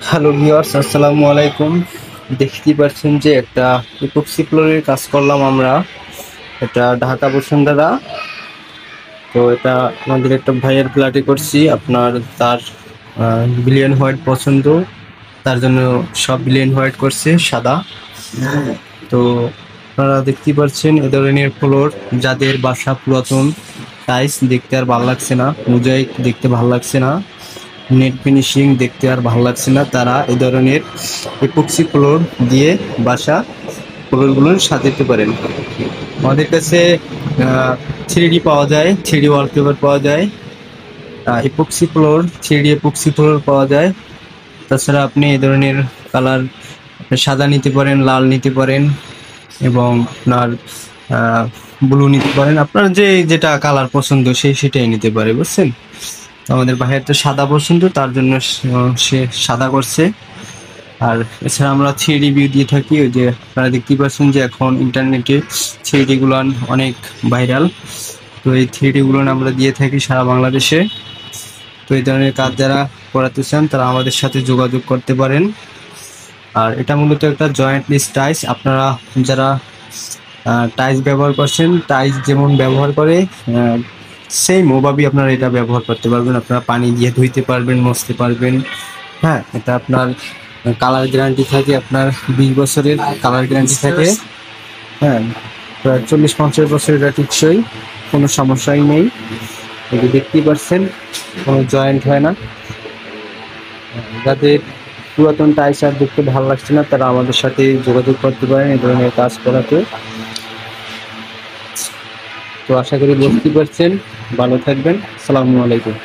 Hello viewers, আসসালামু আলাইকুম। দেখতেই পাচ্ছেন যে একটা ইপক্সি ফ্লোরের কাজ করলাম আমরা, এটা ঢাকা বসুন্ধরা। তো এটা আমাদের একটা ভাইয়ের ফ্ল্যাটে করছি। আপনার তার বিলিয়ন হোয়াইট পছন্দ, তার জন্য সব বিলিয়ন হোয়াইট করছে সাদা। তো আপনারা দেখতেই পাচ্ছেন এ ধরনের ফ্লোর, যাদের বাসা পুরাতন, টাইলস দেখতে আর ভালো লাগছে না, মোজাইক দেখতে ভালো লাগছে না, নেট ফিনিশিং দেখতে আর ভালো লাগছে না, তারা এই ধরনের এপক্সি ফ্লোর দিয়ে বাসা ফ্লোরগুলো সাজাতে পারেন। আমাদের কাছে 3D পাওয়া যায়, 3D ওয়ালপেপার পাওয়া যায়, epoxy floor, 3D epoxy floor পাওয়া যায়। তাছাড়া আপনি এই ধরনের কালার সাদা নিতে পারেন, লাল নিতে পারেন, এবং আপনার ব্লু নিতে পারেন। আপনার যেটা কালার পছন্দ সেটাই নিতে পারে, বুঝছেন? তো আমাদের ভাইয়ের তো সাদা পছন্দ, তার জন্য সে সাদা করছে। আর এছাড়া আমরা 3D ভিউ দিয়ে থাকি। ওই যে আপনারা দেখতেই পাচ্ছেন যে এখন ইন্টারনেটে 3D গুলান অনেক ভাইরাল। তো এই 3D গুলান আমরা দিয়ে থাকি সারা বাংলাদেশে। তো এই ধরনের কাজ যারা করাতে চান তারা আমাদের সাথে যোগাযোগ করতে পারেন। আর এটা মূলত একটা জয়েন্টলি টাইলস। আপনারা যারা টাইলস ব্যবহার করছেন, টাইলস যেমন ব্যবহার করে সেম ওভাবেই আপনারা এটা ব্যবহার করতে পারবেন। আপনারা পানি দিয়ে ধুইতে পারবেন, মুছতে পারবেন। হ্যাঁ, এটা আপনার কালার গ্যারান্টি থাকে, আপনার 20 বছরের কালার গ্যারান্টি থাকে। হ্যাঁ, প্রায় 40-50 বছর এটা টিকসই, কোনো সমস্যাই নেই। এই যে দেখতেই পাচ্ছেন, কোনো জয়েন্ট হয় না। যাদের পুরাতন টাইলস আর দেখতে ভালো লাগছে না, তারা আমাদের সাথে যোগাযোগ করতে পারেন এই ধরনের কাজ করাতে। তো আশা করি বুঝতে পারছেন। ভালো থাকবেন। আসসালামু আলাইকুম।